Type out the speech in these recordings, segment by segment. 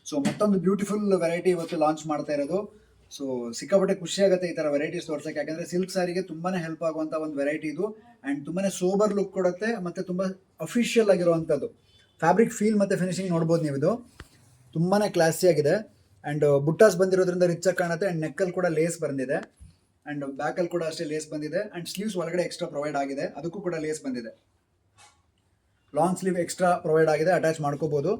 So ಮತ್ತೊಂದು beautiful variety ಇವತ್ತು launch ಮಾಡ್ತಾ ಇರೋದು. ಸೊ ಸಿಕ್ಕಾಪಟ್ಟೆ ಖುಷಿ ಆಗುತ್ತೆ ಈ ತರ ವೆರೈಟೀಸ್ ತೋರ್ಸಕ್ಕೆ, ಯಾಕಂದ್ರೆ ಸಿಲ್ಕ್ ಸಾರಿಗೆ ತುಂಬಾನೇ ಹೆಲ್ಪ್ ಆಗುವಂತ ಒಂದು ವೆರೈಟಿ ಇದು. ಅಂಡ್ ತುಂಬಾನೇ ಸೋಬರ್ ಲುಕ್ ಕೊಡುತ್ತೆ, ಮತ್ತೆ ತುಂಬಾ ಅಫಿಷಿಯಲ್ ಆಗಿರುವಂತದ್ದು. ಫ್ಯಾಬ್ರಿಕ್ ಫೀಲ್ ಮತ್ತೆ ಫಿನಿಶಿಂಗ್ ನೋಡ್ಬೋದು ನೀವು, ಇದು ತುಂಬಾನೇ ಕ್ಲಾಸಿ ಆಗಿದೆ. ಅಂಡ್ ಬುಟ್ಟಾಸ್ ಬಂದಿರೋದ್ರಿಂದ ರಿಚ್ ಆಗಿ ಕಾಣುತ್ತೆ. ಅಂಡ್ ನೆಕ್ಕಲ್ಲಿ ಕೂಡ ಲೇಸ್ ಬಂದಿದೆ, ಅಂಡ್ ಬ್ಯಾಕ್ ಅಲ್ಲಿ ಕೂಡ ಅಷ್ಟೇ ಲೇಸ್ ಬಂದಿದೆ. ಅಂಡ್ ಸ್ಲೀವ್ಸ್ ಒಳಗಡೆ ಎಕ್ಸ್ಟ್ರಾ ಪ್ರೊವೈಡ್ ಆಗಿದೆ, ಅದಕ್ಕೂ ಕೂಡ ಲೇಸ್ ಬಂದಿದೆ. ಲಾಂಗ್ ಸ್ಲೀವ್ ಎಕ್ಸ್ಟ್ರಾ ಪ್ರೊವೈಡ್ ಆಗಿದೆ, ಅಟ್ಯಾಚ್ ಮಾಡ್ಕೋಬಹುದು.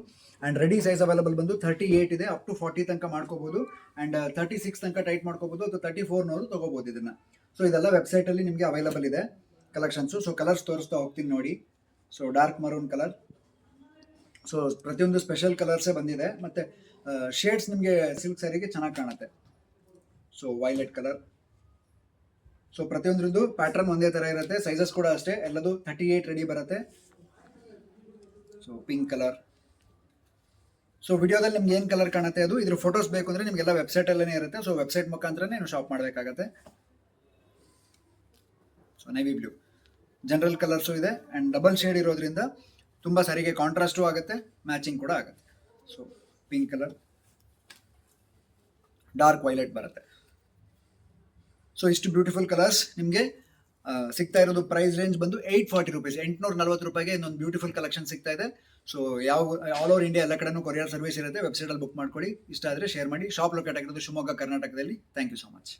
ಅಂಡ್ ರೆಡಿ ಸೈಜ್ ಅವೈಲಬಲ್ ಬಂದು 38 ಇದೆ, ಅಪ್ ಟು 40 ತನಕ ಮಾಡ್ಕೋಬಹುದು. ಅಂಡ್ 36 ತನಕ ಟೈಟ್ ಮಾಡ್ಕೋಬಹುದು, ಅಥವಾ 34 ತಗೋಬಹುದು ಇದನ್ನ. ಸೊ ಇದೆಲ್ಲ ವೆಬ್ಸೈಟ್ ಅಲ್ಲಿ ನಿಮಗೆ ಅವೈಲಬಲ್ ಇದೆ ಕಲೆಕ್ಷನ್ಸ್. ಸೊ ಕಲರ್ಸ್ ತೋರಿಸ್ತಾ ಹೋಗ್ತೀನಿ ನೋಡಿ. So dark maroon colour, so ಪ್ರತಿಯೊಂದು ಸ್ಪೆಷಲ್ ಕಲರ್ಸೇ ಬಂದಿದೆ. ಮತ್ತೆ ಶೇಡ್ಸ್ ನಿಮಗೆ ಸಿಲ್ಕ್ ಸ್ಯಾರಿಗೆ ಚೆನ್ನಾಗಿ ಕಾಣುತ್ತೆ. ಸೊ ವೈಲೆಟ್ ಕಲರ್, ಸೊ ಪ್ರತಿಯೊಂದ್ರದ್ದು ಪ್ಯಾಟರ್ನ್ ಒಂದೇ ತರ ಇರುತ್ತೆ, ಸೈಜಸ್ ಕೂಡ ಅಷ್ಟೇ, ಎಲ್ಲದು 38 ರೆಡಿ ಬರುತ್ತೆ. So pink colour. ಸೊ ವಿಡಿಯೋದಲ್ಲಿ ನಿಮ್ಗೆ ಏನು ಕಲರ್ ಕಾಣುತ್ತೆ ಅದು, ಇದ್ರ ಫೋಟೋಸ್ ಬೇಕು ಅಂದ್ರೆ ನಿಮಗೆಲ್ಲ ವೆಬ್ಸೈಟ್ ಅಲ್ಲೇ ಇರುತ್ತೆ. ಸೊ ವೆಬ್ಸೈಟ್ ಮುಖಾಂತರನೇ ನೀವು ಶಾಪ್ ಮಾಡಬೇಕಾಗತ್ತೆ. So navy blue general colours ಇದೆ, ಅಂಡ್ ಡಬಲ್ ಶೇಡ್ ಇರೋದ್ರಿಂದ ತುಂಬಾ ಸಾರಿಗೆ ಕಾಂಟ್ರಾಸ್ಟು ಆಗುತ್ತೆ, ಮ್ಯಾಚಿಂಗ್ ಕೂಡ ಆಗುತ್ತೆ. So pink colour, dark violet ಬರುತ್ತೆ. ಸೊ ಇಷ್ಟು ಬ್ಯೂಟಿಫುಲ್ ಕಲರ್ಸ್ ನಿಮಗೆ ಸಿಗ್ತಾ ಇರೋದು. ಪ್ರೈಸ್ ರೇಂಜ್ ಬಂದು 840 ರೂಪೀಸ್, 840 ರೂಪಾಯಿಗೆ ಇನ್ನೊಂದು ಬ್ಯೂಟಿಫುಲ್ ಕಲೆಕ್ಷನ್ ಸಿಗ್ತಾ ಇದೆ. ಸೊ ಆಲ್ ಓವರ್ ಇಂಡಿಯಾ ಎಲ್ಲ ಕಡೆನೂ ಕೊರಿಯರ್ ಸರ್ವಿಸ್ ಇರುತ್ತೆ. ವೆಬ್ಸೈಟಲ್ಲಿ ಬುಕ್ ಮಾಡ್ಕೊಳ್ಳಿ. ಇಷ್ಟ ಆದರೆ ಶೇರ್ ಮಾಡಿ. ಶಾಪ್ ಲೊಕೇಟ್ ಆಗಿರೋದು ಶಿವಮೊಗ್ಗ, ಕರ್ನಾಟಕದಲ್ಲಿ. Thank you so much.